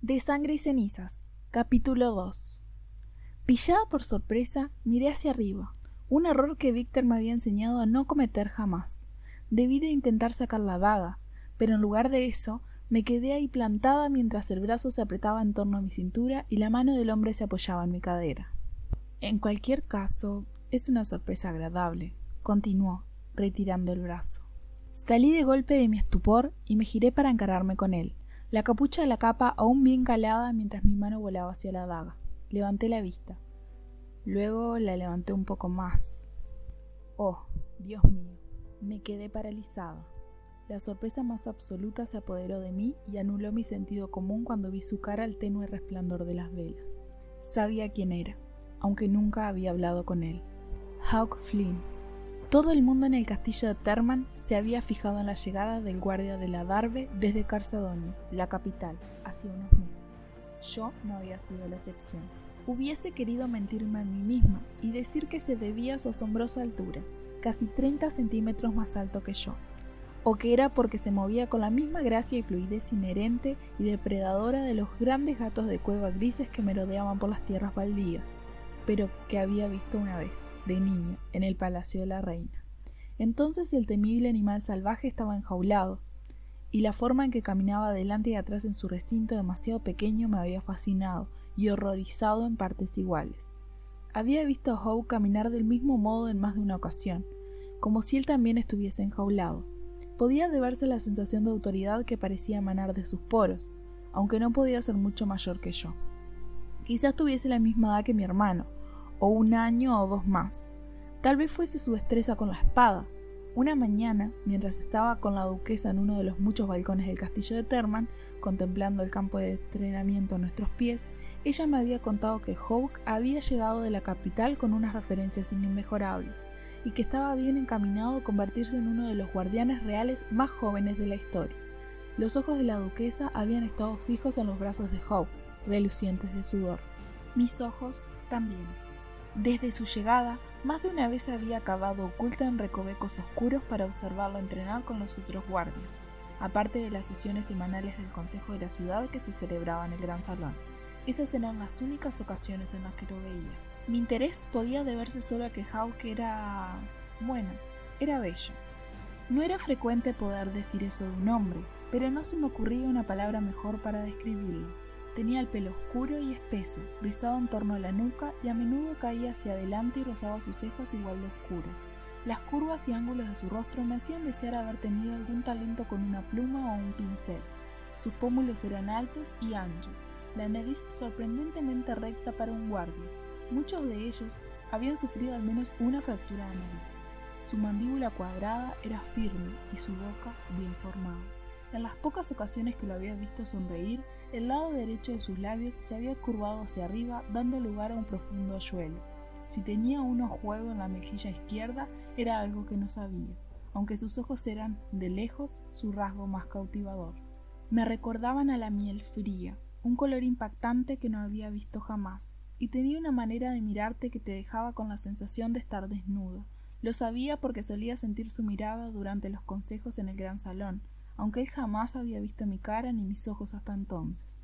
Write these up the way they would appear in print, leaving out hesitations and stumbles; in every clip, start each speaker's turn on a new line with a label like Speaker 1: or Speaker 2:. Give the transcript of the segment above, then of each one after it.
Speaker 1: De sangre y cenizas, capítulo 2. Pillada por sorpresa, miré hacia arriba, un error que Víctor me había enseñado a no cometer jamás. Debí de intentar sacar la daga, pero en lugar de eso, me quedé ahí plantada mientras el brazo se apretaba en torno a mi cintura y la mano del hombre se apoyaba en mi cadera. En cualquier caso, es una sorpresa agradable, continuó, retirando el brazo. Salí de golpe de mi estupor y me giré para encararme con él, la capucha de la capa aún bien calada mientras mi mano volaba hacia la daga. Levanté la vista. Luego la levanté un poco más. Oh, Dios mío, me quedé paralizada. La sorpresa más absoluta se apoderó de mí y anuló mi sentido común cuando vi su cara al tenue resplandor de las velas. Sabía quién era, aunque nunca había hablado con él. Hawk Flynn. Todo el mundo en el castillo de Terman se había fijado en la llegada del guardia de la Darve desde Carsadonio, la capital, hacía unos meses. Yo no había sido la excepción. Hubiese querido mentirme a mí misma y decir que se debía a su asombrosa altura, casi 30 centímetros más alto que yo, o que era porque se movía con la misma gracia y fluidez inherente y depredadora de los grandes gatos de cueva grises que merodeaban por las tierras baldías, pero que había visto una vez, de niño, en el palacio de la reina. Entonces el temible animal salvaje estaba enjaulado, y la forma en que caminaba adelante y atrás en su recinto demasiado pequeño me había fascinado y horrorizado en partes iguales. Había visto a Hawk caminar del mismo modo en más de una ocasión, como si él también estuviese enjaulado. Podía deberse la sensación de autoridad que parecía emanar de sus poros, aunque no podía ser mucho mayor que yo. Quizás tuviese la misma edad que mi hermano, o un año o dos más. Tal vez fuese su destreza con la espada. Una mañana, mientras estaba con la duquesa en uno de los muchos balcones del castillo de Terman, contemplando el campo de entrenamiento a nuestros pies, ella me había contado que Hawk había llegado de la capital con unas referencias inmejorables, y que estaba bien encaminado a convertirse en uno de los guardianes reales más jóvenes de la historia. Los ojos de la duquesa habían estado fijos en los brazos de Hawk, relucientes de sudor. Mis ojos también. Desde su llegada, más de una vez había acabado oculta en recovecos oscuros para observarlo entrenar con los otros guardias, aparte de las sesiones semanales del consejo de la ciudad que se celebraba en el gran salón. Esas eran las únicas ocasiones en las que lo veía. Mi interés podía deberse solo a que Hawk era bello. No era frecuente poder decir eso de un hombre, pero no se me ocurría una palabra mejor para describirlo. Tenía el pelo oscuro y espeso, rizado en torno a la nuca y a menudo caía hacia adelante y rozaba sus cejas igual de oscuras. Las curvas y ángulos de su rostro me hacían desear haber tenido algún talento con una pluma o un pincel. Sus pómulos eran altos y anchos, la nariz sorprendentemente recta para un guardia. Muchos de ellos habían sufrido al menos una fractura de nariz. Su mandíbula cuadrada era firme y su boca bien formada. En las pocas ocasiones que lo había visto sonreír, el lado derecho de sus labios se había curvado hacia arriba, dando lugar a un profundo hoyuelo. Si tenía un ojuego en la mejilla izquierda, era algo que no sabía, aunque sus ojos eran, de lejos, su rasgo más cautivador. Me recordaban a la miel fría, un color impactante que no había visto jamás, y tenía una manera de mirarte que te dejaba con la sensación de estar desnuda. Lo sabía porque solía sentir su mirada durante los consejos en el gran salón, aunque él jamás había visto mi cara ni mis ojos hasta entonces.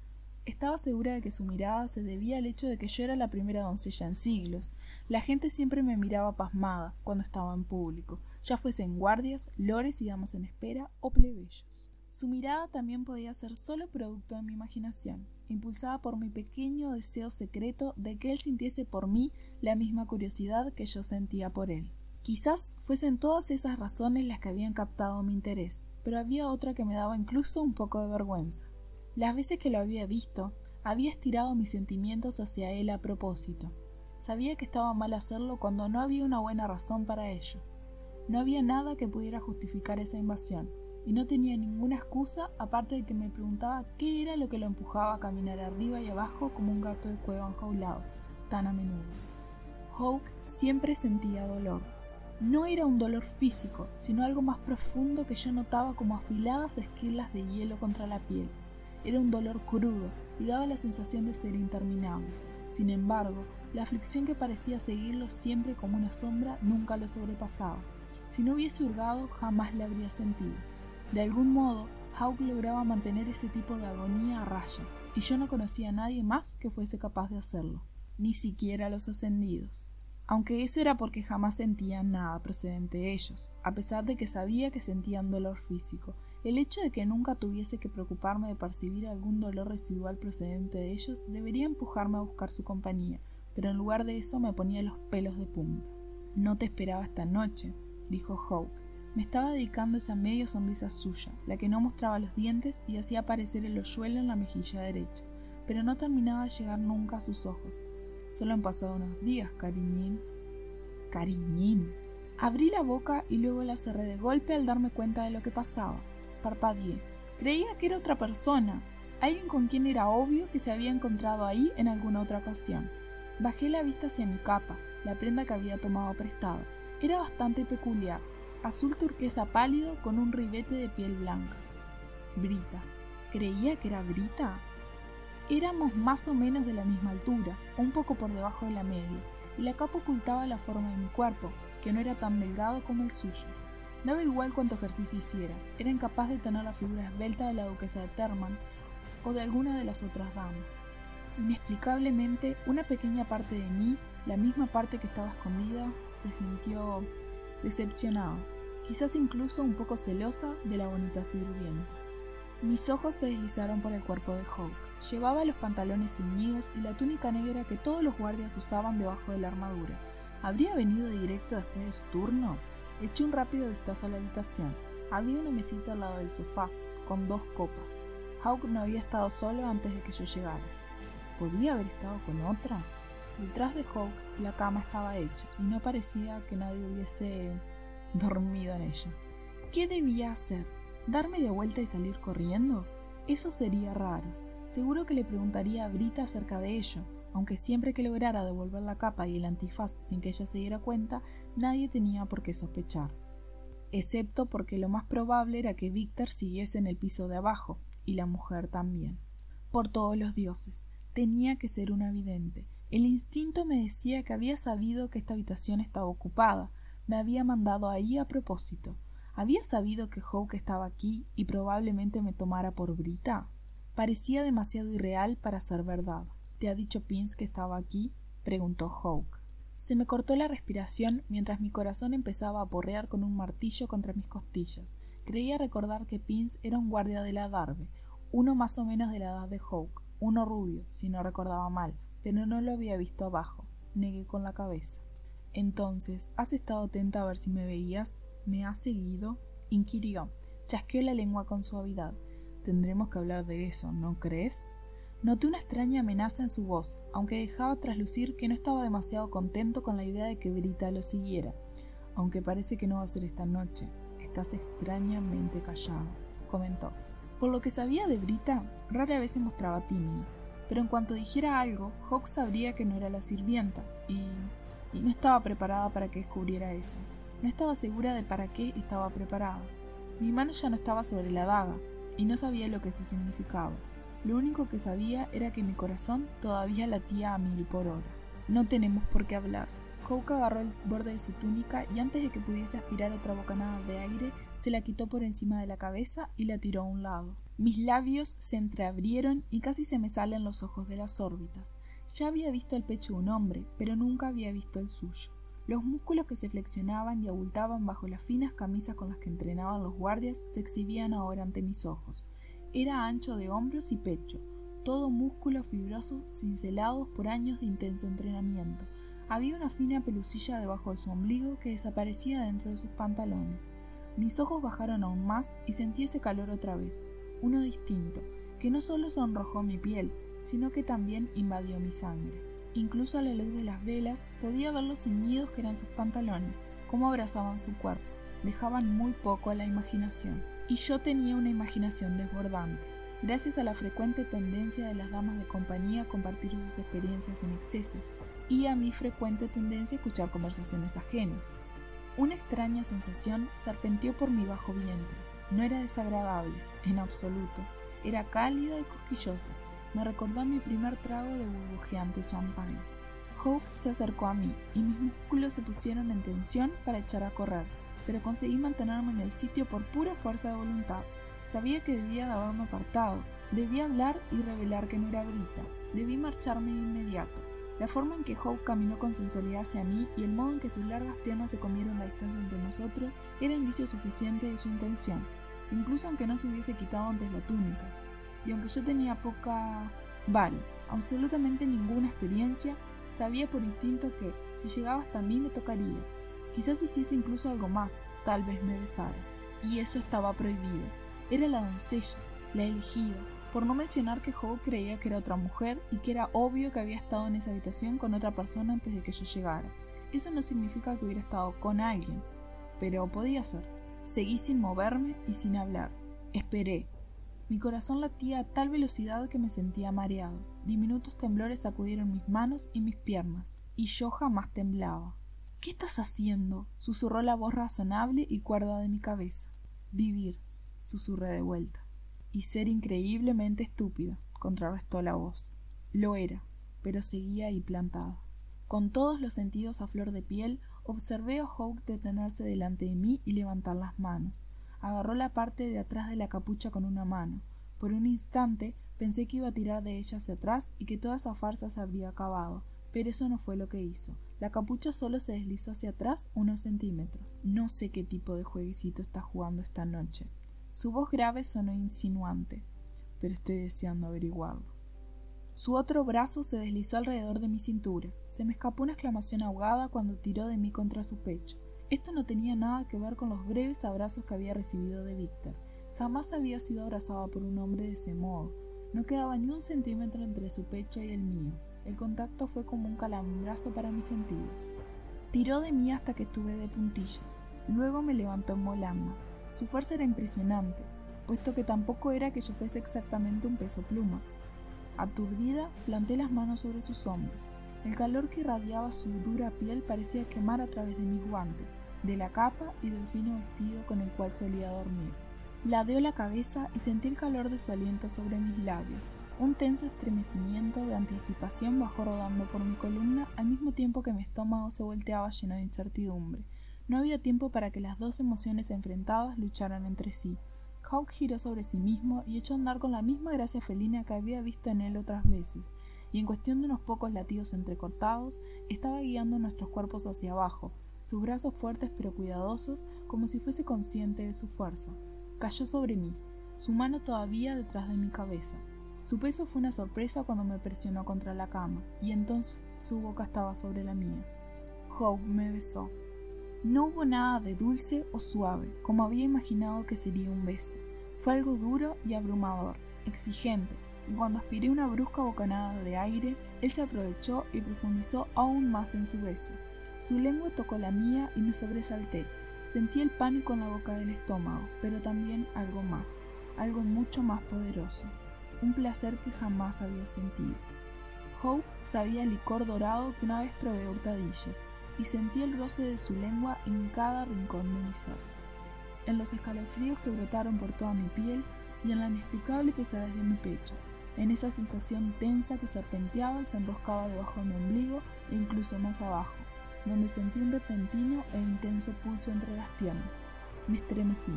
Speaker 1: Estaba segura de que su mirada se debía al hecho de que yo era la primera doncella en siglos. La gente siempre me miraba pasmada cuando estaba en público, ya fuesen guardias, lores y damas en espera o plebeyos. Su mirada también podía ser solo producto de mi imaginación, impulsada por mi pequeño deseo secreto de que él sintiese por mí la misma curiosidad que yo sentía por él. Quizás fuesen todas esas razones las que habían captado mi interés, pero había otra que me daba incluso un poco de vergüenza. Las veces que lo había visto, había estirado mis sentimientos hacia él a propósito. Sabía que estaba mal hacerlo cuando no había una buena razón para ello. No había nada que pudiera justificar esa invasión, y no tenía ninguna excusa aparte de que me preguntaba qué era lo que lo empujaba a caminar arriba y abajo como un gato de cueva enjaulado, tan a menudo. Hawk siempre sentía dolor. No era un dolor físico, sino algo más profundo que yo notaba como afiladas esquilas de hielo contra la piel. Era un dolor crudo y daba la sensación de ser interminable. Sin embargo, la aflicción que parecía seguirlo siempre como una sombra nunca lo sobrepasaba. Si no hubiese hurgado, jamás la habría sentido. De algún modo, Hawk lograba mantener ese tipo de agonía a raya, y yo no conocía a nadie más que fuese capaz de hacerlo, ni siquiera a los ascendidos. Aunque eso era porque jamás sentían nada procedente de ellos, a pesar de que sabía que sentían dolor físico. El hecho de que nunca tuviese que preocuparme de percibir algún dolor residual procedente de ellos debería empujarme a buscar su compañía, pero en lugar de eso me ponía los pelos de punta. «No te esperaba esta noche», dijo Hawke. Me estaba dedicando esa medio sonrisa suya, la que no mostraba los dientes y hacía aparecer el hoyuelo en la mejilla derecha, pero no terminaba de llegar nunca a sus ojos. «Solo han pasado unos días, cariñín». «¿Cariñín?» Abrí la boca y luego la cerré de golpe al darme cuenta de lo que pasaba. Parpadeé. Creía que era otra persona, alguien con quien era obvio que se había encontrado ahí en alguna otra ocasión. Bajé la vista hacia mi capa, la prenda que había tomado prestada. Era bastante peculiar, azul turquesa pálido con un ribete de piel blanca. Brita. ¿Creía que era Brita? Éramos más o menos de la misma altura, un poco por debajo de la media, y la capa ocultaba la forma de mi cuerpo, que no era tan delgado como el suyo. Daba igual cuánto ejercicio hiciera, era incapaz de tener la figura esbelta de la duquesa de Terman o de alguna de las otras damas. Inexplicablemente, una pequeña parte de mí, la misma parte que estaba escondida, se sintió decepcionada, quizás incluso un poco celosa de la bonita sirvienta. Mis ojos se deslizaron por el cuerpo de Hawke. Llevaba los pantalones ceñidos y la túnica negra que todos los guardias usaban debajo de la armadura. ¿Habría venido directo después de su turno? Eché un rápido vistazo a la habitación. Había una mesita al lado del sofá, con 2 copas. Hawke no había estado solo antes de que yo llegara. ¿Podía haber estado con otra? Detrás de Hawke la cama estaba hecha y no parecía que nadie hubiese dormido en ella. ¿Qué debía hacer? ¿Darme de vuelta y salir corriendo? Eso sería raro. Seguro que le preguntaría a Brita acerca de ello, aunque siempre que lograra devolver la capa y el antifaz sin que ella se diera cuenta, nadie tenía por qué sospechar. Excepto porque lo más probable era que Víctor siguiese en el piso de abajo, y la mujer también. Por todos los dioses, tenía que ser una vidente. El instinto me decía que había sabido que esta habitación estaba ocupada. Me había mandado ahí a propósito. ¿Había sabido que Hawke estaba aquí y probablemente me tomara por Brita? Parecía demasiado irreal para ser verdad. ¿Te ha dicho Pince que estaba aquí?, preguntó Hawke. Se me cortó la respiración mientras mi corazón empezaba a porrear con un martillo contra mis costillas. Creía recordar que Pince era un guardia de la Darbe, uno más o menos de la edad de Hawke, uno rubio, si no recordaba mal, pero no lo había visto abajo. Negué con la cabeza. «Entonces, ¿has estado atenta a ver si me veías? ¿Me has seguido?», inquirió. Chasqueó la lengua con suavidad. «Tendremos que hablar de eso, ¿no crees?». Noté una extraña amenaza en su voz, aunque dejaba traslucir que no estaba demasiado contento con la idea de que Brita lo siguiera. «Aunque parece que no va a ser esta noche. Estás extrañamente callado», comentó. Por lo que sabía de Brita, rara vez se mostraba tímida, pero en cuanto dijera algo, Hawke sabría que no era la sirvienta, y no estaba preparada para que descubriera eso. No estaba segura de para qué estaba preparada. Mi mano ya no estaba sobre la daga, y no sabía lo que eso significaba. Lo único que sabía era que mi corazón todavía latía a 1000 por hora. «No tenemos por qué hablar». Hawke agarró el borde de su túnica y antes de que pudiese aspirar otra bocanada de aire, se la quitó por encima de la cabeza y la tiró a un lado. Mis labios se entreabrieron y casi se me salen los ojos de las órbitas. Ya había visto el pecho de un hombre, pero nunca había visto el suyo. Los músculos que se flexionaban y abultaban bajo las finas camisas con las que entrenaban los guardias se exhibían ahora ante mis ojos. Era ancho de hombros y pecho, todo músculos fibrosos cincelados por años de intenso entrenamiento. Había una fina pelusilla debajo de su ombligo que desaparecía dentro de sus pantalones. Mis ojos bajaron aún más y sentí ese calor otra vez, uno distinto, que no solo sonrojó mi piel, sino que también invadió mi sangre. Incluso a la luz de las velas podía ver los ceñidos que eran sus pantalones, cómo abrazaban su cuerpo, dejaban muy poco a la imaginación. Y yo tenía una imaginación desbordante, gracias a la frecuente tendencia de las damas de compañía a compartir sus experiencias en exceso, y a mi frecuente tendencia a escuchar conversaciones ajenas. Una extraña sensación serpenteó por mi bajo vientre. No era desagradable, en absoluto. Era cálida y cosquillosa. Me recordó a mi primer trago de burbujeante champán. Hawke se acercó a mí y mis músculos se pusieron en tensión para echar a correr, pero conseguí mantenerme en el sitio por pura fuerza de voluntad. Sabía que debía de haberme apartado, Debí hablar y revelar que no era Brita. Debí marcharme de inmediato. La forma en que Hope caminó con sensualidad hacia mí y el modo en que sus largas piernas se comieron la distancia entre nosotros era indicio suficiente de su intención, incluso aunque no se hubiese quitado antes la túnica. Y aunque yo tenía absolutamente ninguna experiencia, sabía por instinto que, si llegaba hasta mí, me tocaría. Quizás hiciese incluso algo más, tal vez me besara. Y eso estaba prohibido. Era la doncella, la elegida, por no mencionar que Hope creía que era otra mujer y que era obvio que había estado en esa habitación con otra persona antes de que yo llegara. Eso no significa que hubiera estado con alguien, pero podía ser. Seguí sin moverme y sin hablar. Esperé. Mi corazón latía a tal velocidad que me sentía mareado. Diminutos temblores sacudieron mis manos y mis piernas, y yo jamás temblaba. «¿Qué estás haciendo?», susurró la voz razonable y cuerda de mi cabeza. «Vivir», susurré de vuelta. «Y ser increíblemente estúpida», contrarrestó la voz. Lo era, pero seguía ahí plantada. Con todos los sentidos a flor de piel, observé a Hope detenerse delante de mí y levantar las manos. Agarró la parte de atrás de la capucha con una mano. Por un instante pensé que iba a tirar de ella hacia atrás y que toda esa farsa se habría acabado, pero eso no fue lo que hizo. La capucha solo se deslizó hacia atrás unos centímetros. «No sé qué tipo de jueguecito está jugando esta noche». Su voz grave sonó insinuante, pero estoy deseando averiguarlo. Su otro brazo se deslizó alrededor de mi cintura. Se me escapó una exclamación ahogada cuando tiró de mí contra su pecho. Esto no tenía nada que ver con los breves abrazos que había recibido de Víctor. Jamás había sido abrazada por un hombre de ese modo. No quedaba ni un centímetro entre su pecho y el mío. El contacto fue como un calambrazo para mis sentidos. Tiró de mí hasta que estuve de puntillas. Luego me levantó en volandas. Su fuerza era impresionante, puesto que tampoco era que yo fuese exactamente un peso pluma. Aturdida, planté las manos sobre sus hombros. El calor que irradiaba su dura piel parecía quemar a través de mis guantes, de la capa y del fino vestido con el cual solía dormir. Ladeó la cabeza y sentí el calor de su aliento sobre mis labios. Un tenso estremecimiento de anticipación bajó rodando por mi columna al mismo tiempo que mi estómago se volteaba lleno de incertidumbre. No había tiempo para que las dos emociones enfrentadas lucharan entre sí. Hope giró sobre sí mismo y echó a andar con la misma gracia felina que había visto en él otras veces, y en cuestión de unos pocos latidos entrecortados, estaba guiando nuestros cuerpos hacia abajo, sus brazos fuertes pero cuidadosos, como si fuese consciente de su fuerza. Cayó sobre mí, su mano todavía detrás de mi cabeza. Su peso fue una sorpresa cuando me presionó contra la cama, y entonces su boca estaba sobre la mía. Hope me besó. No hubo nada de dulce o suave, como había imaginado que sería un beso. Fue algo duro y abrumador, exigente, y cuando aspiré una brusca bocanada de aire, él se aprovechó y profundizó aún más en su beso. Su lengua tocó la mía y me sobresalté. Sentí el pánico en la boca del estómago, pero también algo más, algo mucho más poderoso, un placer que jamás había sentido. Hope sabía licor dorado que una vez probé hurtadillas, y sentí el roce de su lengua en cada rincón de mi ser, en los escalofríos que brotaron por toda mi piel y en la inexplicable pesadez de mi pecho, en esa sensación tensa que serpenteaba y se enroscaba debajo de mi ombligo e incluso más abajo, donde sentí un repentino e intenso pulso entre las piernas. Me estremecí.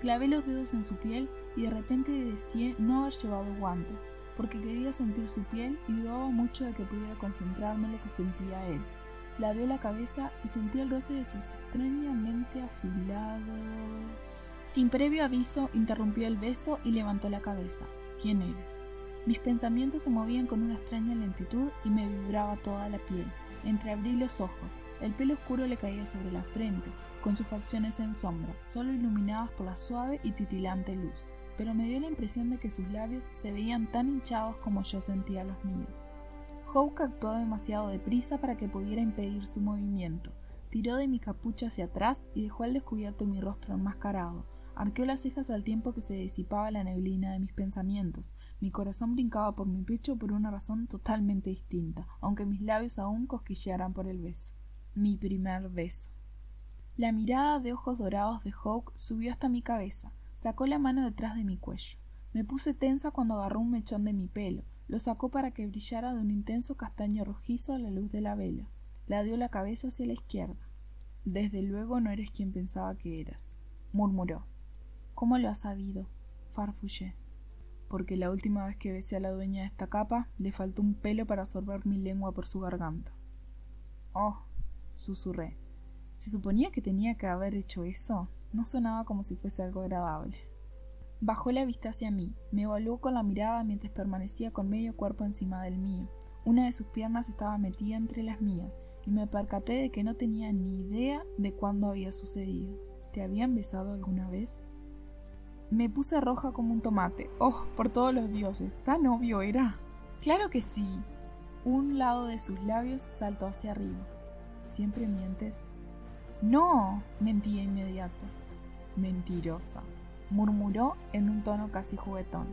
Speaker 1: Clavé los dedos en su piel y de repente deseé no haber llevado guantes, porque quería sentir su piel y dudaba mucho de que pudiera concentrarme en lo que sentía él. Ladeó la cabeza y sentí el roce de sus extrañamente afilados. Sin previo aviso, interrumpió el beso y levantó la cabeza. ¿Quién eres? Mis pensamientos se movían con una extraña lentitud y me vibraba toda la piel. Entreabrí los ojos. El pelo oscuro le caía sobre la frente, con sus facciones en sombra, solo iluminadas por la suave y titilante luz, pero me dio la impresión de que sus labios se veían tan hinchados como yo sentía los míos. Hope actuó demasiado deprisa para que pudiera impedir su movimiento. Tiró de mi capucha hacia atrás y dejó al descubierto mi rostro enmascarado. Arqueó las cejas al tiempo que se disipaba la neblina de mis pensamientos. Mi corazón brincaba por mi pecho por una razón totalmente distinta, aunque mis labios aún cosquillearan por el beso. Mi primer beso. La mirada de ojos dorados de Hope subió hasta mi cabeza. Sacó la mano detrás de mi cuello. Me puse tensa cuando agarró un mechón de mi pelo. Lo sacó para que brillara de un intenso castaño rojizo a la luz de la vela. Ladeó la cabeza hacia la izquierda. «Desde luego no eres quien pensaba que eras», murmuró. «¿Cómo lo has sabido?», farfullé. porque la última vez que besé a la dueña de esta capa, le faltó un pelo para sorber mi lengua por su garganta. «Oh», susurré. ¿Se suponía que tenía que haber hecho eso? No sonaba como si fuese algo agradable. Bajó la vista hacia mí, me evaluó con la mirada mientras permanecía con medio cuerpo encima del mío. Una de sus piernas estaba metida entre las mías, y me percaté de que no tenía ni idea de cuándo había sucedido. ¿Te habían besado alguna vez? Me puse roja como un tomate. ¡Oh, por todos los dioses! ¿Tan obvio era? ¡Claro que sí! Un lado de sus labios saltó hacia arriba. ¿Siempre mientes? ¡No!, mentí de inmediato. Mentirosa, murmuró en un tono casi juguetón.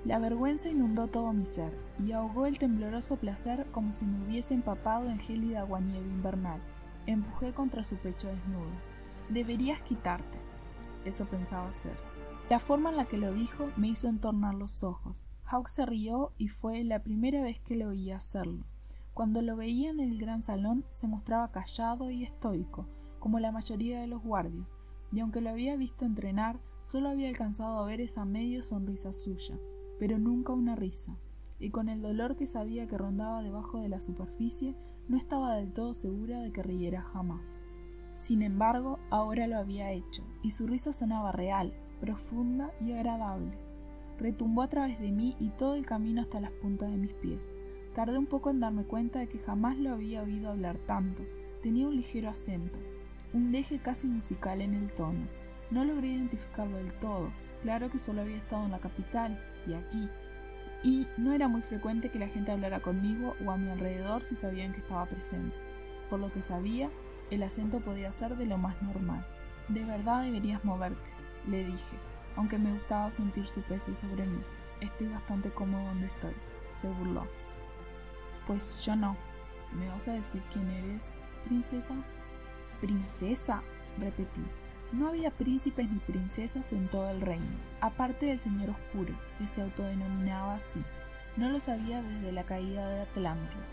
Speaker 1: La vergüenza inundó todo mi ser y ahogó el tembloroso placer como si me hubiese empapado en gélida aguanieve invernal. Empujé contra su pecho desnudo. Deberías quitarte. Eso pensaba hacer. La forma en la que lo dijo me hizo entornar los ojos. Hawk se rió y fue la primera vez que lo oía hacerlo. Cuando lo veía en el gran salón se mostraba callado y estoico, como la mayoría de los guardias, y aunque lo había visto entrenar, solo había alcanzado a ver esa medio sonrisa suya, pero nunca una risa, y con el dolor que sabía que rondaba debajo de la superficie, no estaba del todo segura de que riera jamás. Sin embargo, ahora lo había hecho, y su risa sonaba real, profunda y agradable. Retumbó a través de mí y todo el camino hasta las puntas de mis pies. Tardé un poco en darme cuenta de que jamás lo había oído hablar tanto. Tenía un ligero acento, un deje casi musical en el tono. No logré identificarlo del todo. Claro que solo había estado en la capital, y aquí. Y no era muy frecuente que la gente hablara conmigo o a mi alrededor si sabían que estaba presente. Por lo que sabía, el acento podía ser de lo más normal. «De verdad deberías moverte», le dije, aunque me gustaba sentir su peso sobre mí. «Estoy bastante cómodo donde estoy», se burló. «Pues yo no. ¿Me vas a decir quién eres, princesa?» «¿Princesa?», repetí. No había príncipes ni princesas en todo el reino, aparte del señor oscuro, que se autodenominaba así. No lo sabía desde la caída de Atlántida.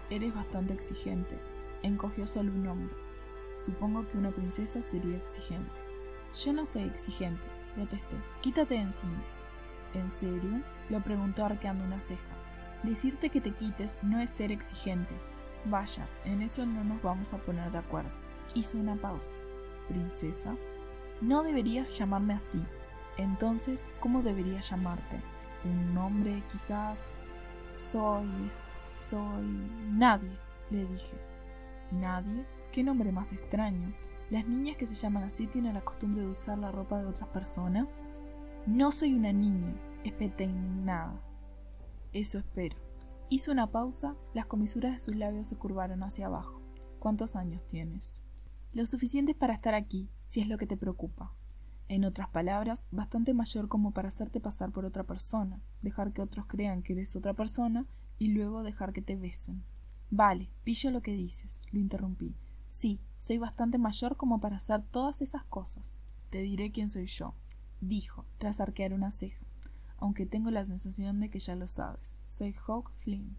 Speaker 1: «Eres bastante exigente», encogió solo un hombro. «Supongo que una princesa sería exigente». «Yo no soy exigente», protesté. «Quítate de encima». «¿En serio?», lo preguntó arqueando una ceja. «Decirte que te quites no es ser exigente». «Vaya, en eso no nos vamos a poner de acuerdo». Hizo una pausa. «¿Princesa?» «No deberías llamarme así». «Entonces, ¿cómo debería llamarte?» «Un nombre, quizás...» Soy... Nadie», le dije. «¿Nadie? ¿Qué nombre más extraño? ¿Las niñas que se llaman así tienen la costumbre de usar la ropa de otras personas?» «No soy una niña», espeté indignada. «Eso espero». Hizo una pausa, las comisuras de sus labios se curvaron hacia abajo. «¿Cuántos años tienes?» «Lo suficientes para estar aquí, si es lo que te preocupa». En otras palabras, bastante mayor como para hacerte pasar por otra persona, dejar que otros crean que eres otra persona y luego dejar que te besen. «Vale, pillo lo que dices», lo interrumpí. «Sí, soy bastante mayor como para hacer todas esas cosas». «Te diré quién soy yo», dijo, tras arquear una ceja, «aunque tengo la sensación de que ya lo sabes. Soy Hawk Flynn».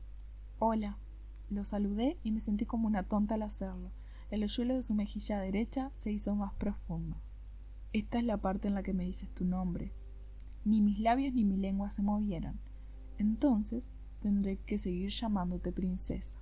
Speaker 1: «Hola». Lo saludé y me sentí como una tonta al hacerlo. El hoyuelo de su mejilla derecha se hizo más profundo. «Esta es la parte en la que me dices tu nombre». Ni mis labios ni mi lengua se movieron. «Entonces tendré que seguir llamándote princesa».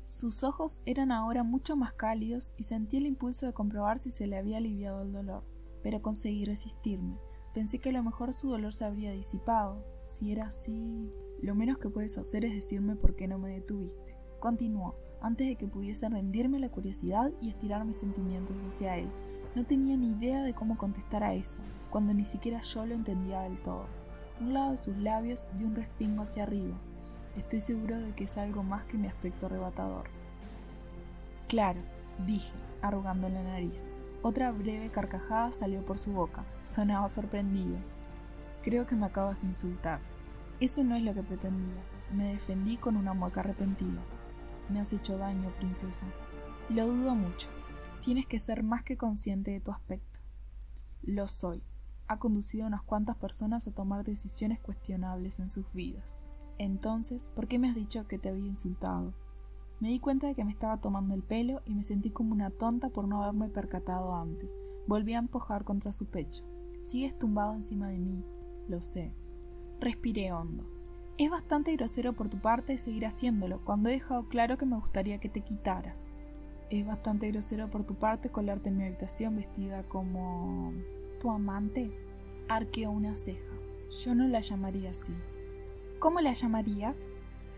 Speaker 1: Sus ojos eran ahora mucho más cálidos y sentí el impulso de comprobar si se le había aliviado el dolor, pero conseguí resistirme. Pensé que a lo mejor su dolor se habría disipado. Si era así... «Lo menos que puedes hacer es decirme por qué no me detuviste», continuó, antes de que pudiese rendirme la curiosidad y estirar mis sentimientos hacia él. No tenía ni idea de cómo contestar a eso, cuando ni siquiera yo lo entendía del todo. Un lado de sus labios dio un respingo hacia arriba. Estoy seguro de que es algo más que mi aspecto arrebatador. «Claro», dije, arrugando la nariz. Otra breve carcajada salió por su boca. Sonaba sorprendido. «Creo que me acabas de insultar». «Eso no es lo que pretendía». Me defendí con una mueca arrepentida. «Me has hecho daño, princesa». «Lo dudo mucho. Tienes que ser más que consciente de tu aspecto». «Lo soy. Ha conducido a unas cuantas personas a tomar decisiones cuestionables en sus vidas». «Entonces, ¿por qué me has dicho que te había insultado?» Me di cuenta de que me estaba tomando el pelo y me sentí como una tonta por no haberme percatado antes. Volví a empujar contra su pecho. «Sigues tumbado encima de mí». «Lo sé». Respiré hondo. Es bastante grosero por tu parte seguir haciéndolo, cuando he dejado claro que me gustaría que te quitaras. Es bastante grosero por tu parte colarte en mi habitación vestida como... ¿Tu amante? Arqueó una ceja. Yo no la llamaría así. ¿Cómo la llamarías?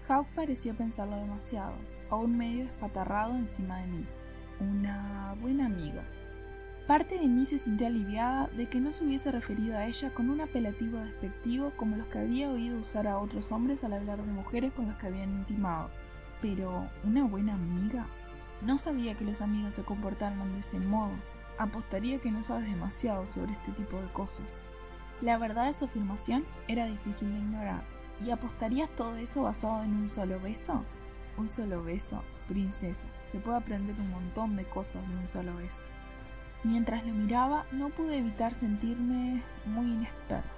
Speaker 1: Hawk pareció pensarlo demasiado, aún medio espatarrado encima de mí. Una buena amiga. Parte de mí se sintió aliviada de que no se hubiese referido a ella con un apelativo despectivo como los que había oído usar a otros hombres al hablar de mujeres con las que habían intimado. Pero, ¿una buena amiga? No sabía que los amigos se comportaran de ese modo. Apostaría que no sabes demasiado sobre este tipo de cosas. La verdad de su afirmación era difícil de ignorar. ¿Y apostarías todo eso basado en un solo beso? Un solo beso, princesa. Se puede aprender un montón de cosas de un solo beso. Mientras lo miraba, no pude evitar sentirme muy inexperta.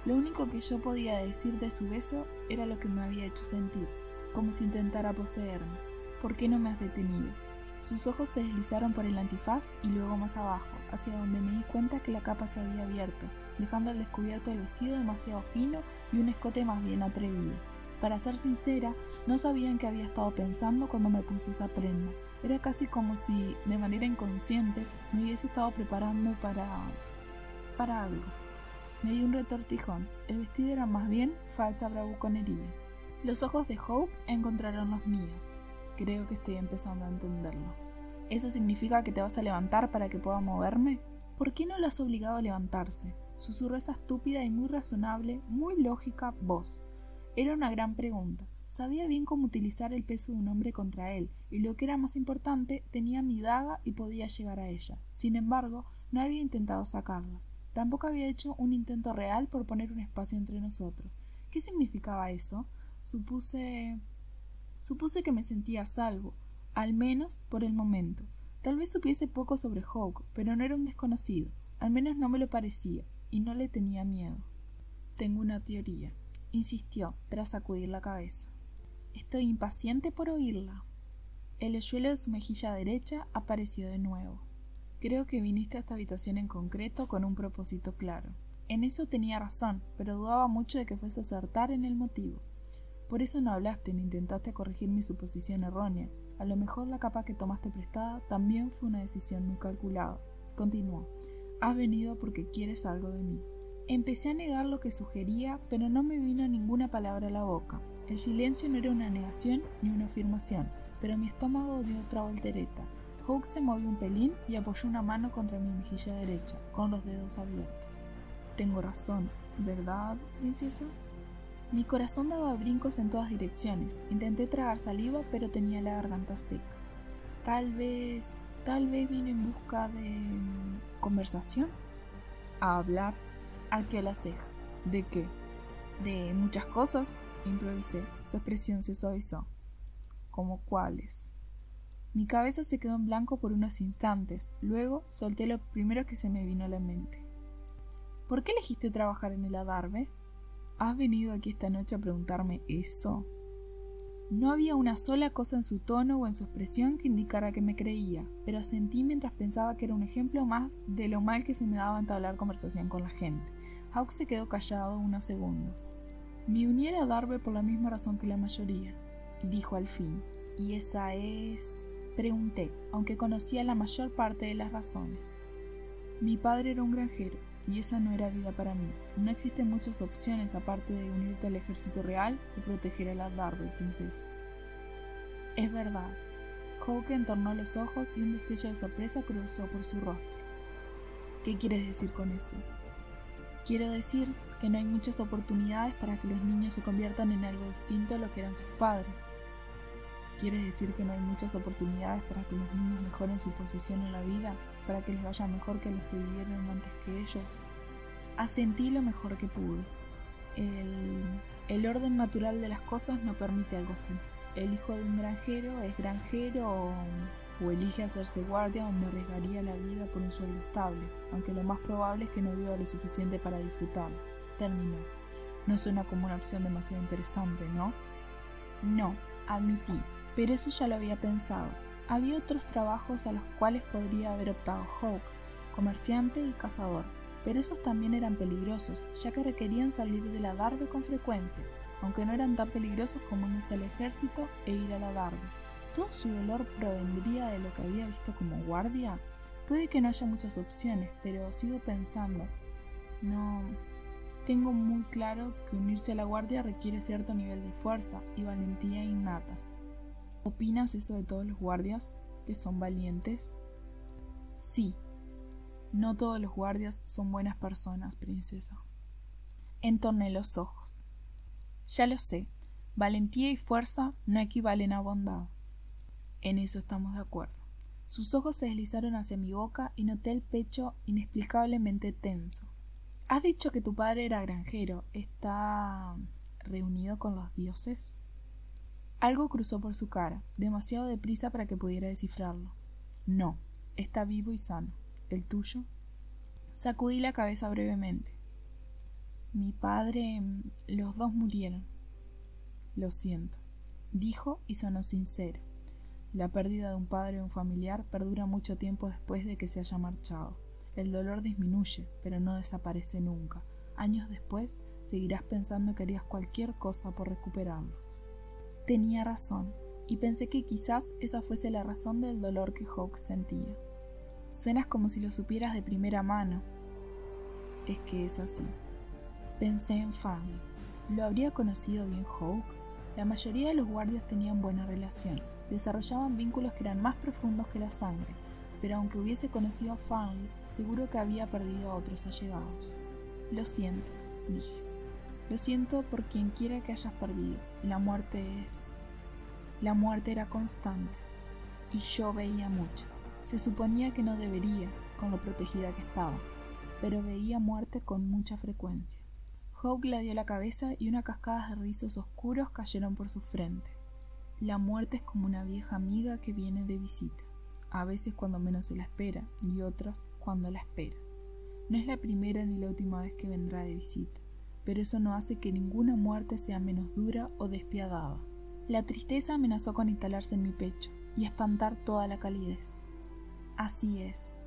Speaker 1: Lo único que yo podía decir de su beso era lo que me había hecho sentir, como si intentara poseerme. ¿Por qué no me has detenido? Sus ojos se deslizaron por el antifaz y luego más abajo, hacia donde me di cuenta que la capa se había abierto, dejando al descubierto el vestido demasiado fino y un escote más bien atrevido. Para ser sincera, no sabía en qué había estado pensando cuando me puse esa prenda. Era casi como si, de manera inconsciente, me hubiese estado preparando para algo. Me di un retortijón. El vestido era más bien falsa bravuconería. Los ojos de Hope encontraron los míos. Creo que estoy empezando a entenderlo. ¿Eso significa que te vas a levantar para que pueda moverme? ¿Por qué no lo has obligado a levantarse? Susurró esa estúpida y muy razonable, muy lógica voz. Era una gran pregunta. Sabía bien cómo utilizar el peso de un hombre contra él, y lo que era más importante, tenía mi daga y podía llegar a ella. Sin embargo, no había intentado sacarla. Tampoco había hecho un intento real por poner un espacio entre nosotros. ¿Qué significaba eso? Supuse que me sentía a salvo, al menos por el momento. Tal vez supiese poco sobre Hawk, pero no era un desconocido. Al menos no me lo parecía, y no le tenía miedo. Tengo una teoría, insistió, tras sacudir la cabeza. Estoy impaciente por oírla. El hoyuelo de su mejilla derecha apareció de nuevo. Creo que viniste a esta habitación en concreto con un propósito claro. En eso tenía razón, pero dudaba mucho de que fuese a acertar en el motivo. Por eso no hablaste ni intentaste corregir mi suposición errónea. A lo mejor la capa que tomaste prestada también fue una decisión muy calculada. Continuó. Has venido porque quieres algo de mí. Empecé a negar lo que sugería, pero no me vino ninguna palabra a la boca. El silencio no era una negación ni una afirmación, pero mi estómago dio otra voltereta. Hawk se movió un pelín y apoyó una mano contra mi mejilla derecha, con los dedos abiertos. Tengo razón, ¿verdad, princesa? Mi corazón daba brincos en todas direcciones. Intenté tragar saliva, pero tenía la garganta seca. Tal vez vine en busca de... ¿conversación? ¿A hablar? Arqueó las cejas. ¿De qué? De muchas cosas, improvisé. Su expresión se suavizó. ¿Cómo cuáles? Mi cabeza se quedó en blanco por unos instantes. Luego solté lo primero que se me vino a la mente. ¿Por qué elegiste trabajar en el Adarve? ¿Has venido aquí esta noche a preguntarme eso? No había una sola cosa en su tono o en su expresión que indicara que me creía, pero asentí mientras pensaba que era un ejemplo más de lo mal que se me daba entablar conversación con la gente. Hawk se quedó callado unos segundos. Me uní a Darby por la misma razón que la mayoría, dijo al fin. ¿Y esa es...? Pregunté, aunque conocía la mayor parte de las razones. Mi padre era un granjero, y esa no era vida para mí. No existen muchas opciones aparte de unirte al ejército real y proteger a la Darby, princesa. Es verdad. Hawke entornó los ojos y un destello de sorpresa cruzó por su rostro. ¿Qué quieres decir con eso? Quiero decir que no hay muchas oportunidades para que los niños se conviertan en algo distinto a lo que eran sus padres. ¿Quieres decir que no hay muchas oportunidades para que los niños mejoren su posición en la vida, para que les vaya mejor que a los que vivieron antes que ellos? Asentí lo mejor que pude. El orden natural de las cosas no permite algo así. El hijo de un granjero es granjero o elige hacerse guardia donde arriesgaría la vida por un sueldo estable, aunque lo más probable es que no viva lo suficiente para disfrutarlo. Terminó. No suena como una opción demasiado interesante, ¿no? No, admití, pero eso ya lo había pensado. Había otros trabajos a los cuales podría haber optado Hawke, comerciante y cazador. pero esos también eran peligrosos, ya que requerían salir de la Darbe con frecuencia, aunque no eran tan peligrosos como unirse al ejército e ir a la Darbe. ¿Todo su dolor provendría de lo que había visto como guardia? Puede que no haya muchas opciones, pero sigo pensando. No, tengo muy claro que unirse a la guardia requiere cierto nivel de fuerza y valentía innatas. ¿Opinas eso de todos los guardias, que son valientes? Sí, no todos los guardias son buenas personas, princesa. Entorné los ojos. Ya lo sé, valentía y fuerza no equivalen a bondad. En eso estamos de acuerdo. Sus ojos se deslizaron hacia mi boca y noté el pecho inexplicablemente tenso. Has dicho que tu padre era granjero. ¿Está reunido con los dioses? Algo cruzó por su cara, demasiado deprisa para que pudiera descifrarlo. No, está vivo y sano. ¿El tuyo? Sacudí la cabeza brevemente. Mi padre... los dos murieron. Lo siento, dijo y sonó sincero. La pérdida de un padre o un familiar perdura mucho tiempo después de que se haya marchado. El dolor disminuye, pero no desaparece nunca. Años después, seguirás pensando que harías cualquier cosa por recuperarlos. Tenía razón, y pensé que quizás esa fuese la razón del dolor que Hawke sentía. Suenas como si lo supieras de primera mano. Es que es así. Pensé en Farley. ¿Lo habría conocido bien Hawke? La mayoría de los guardias tenían buena relación. Desarrollaban vínculos que eran más profundos que la sangre, pero aunque hubiese conocido a Farley, seguro que había perdido a otros allegados. Lo siento, dije. Lo siento por quien quiera que hayas perdido. La muerte era constante. Y yo veía mucho. Se suponía que no debería, con lo protegida que estaba, pero veía muerte con mucha frecuencia. Hawke le dio la cabeza y unas cascadas de rizos oscuros cayeron por su frente. La muerte es como una vieja amiga que viene de visita. A veces cuando menos se la espera y otras cuando la espera. No es la primera ni la última vez que vendrá de visita, pero eso no hace que ninguna muerte sea menos dura o despiadada. La tristeza amenazó con instalarse en mi pecho y espantar toda la calidez. Así es.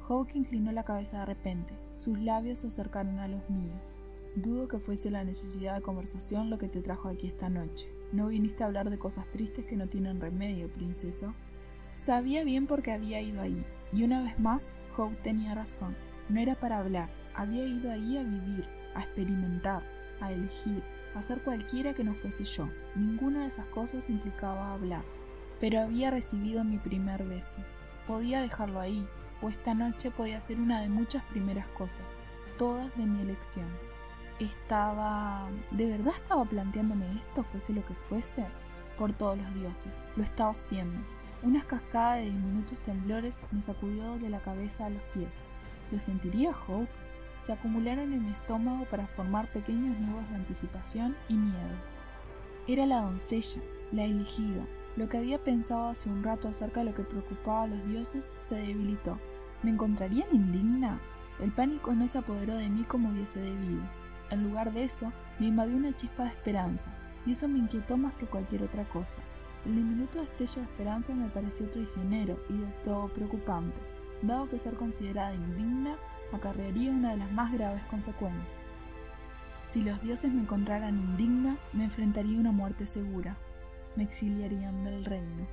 Speaker 1: Hawke inclinó la cabeza de repente, sus labios se acercaron a los míos. Dudo que fuese la necesidad de conversación lo que te trajo aquí esta noche. ¿No viniste a hablar de cosas tristes que no tienen remedio, princesa? Sabía bien por qué había ido ahí, y una vez más, Hawke tenía razón. No era para hablar, había ido ahí a vivir, a experimentar, a elegir, a hacer cualquiera que no fuese yo. Ninguna de esas cosas implicaba hablar. Pero había recibido mi primer beso. Podía dejarlo ahí, o esta noche podía ser una de muchas primeras cosas, todas de mi elección. ¿De verdad estaba planteándome esto, fuese lo que fuese? Por todos los dioses, lo estaba haciendo. Una cascada de diminutos temblores me sacudió de la cabeza a los pies. ¿Lo sentiría Hawke? Se acumularon en mi estómago para formar pequeños nudos de anticipación y miedo. Era la doncella, la elegida. Lo que había pensado hace un rato acerca de lo que preocupaba a los dioses se debilitó. ¿Me encontrarían indigna? El pánico no se apoderó de mí como hubiese debido. En lugar de eso, me invadió una chispa de esperanza, y eso me inquietó más que cualquier otra cosa. El diminuto destello de esperanza me pareció traicionero y del todo preocupante, dado que ser considerada indigna acarrearía una de las más graves consecuencias. Si los dioses me encontraran indigna, me enfrentaría a una muerte segura. Me exiliarían del reino.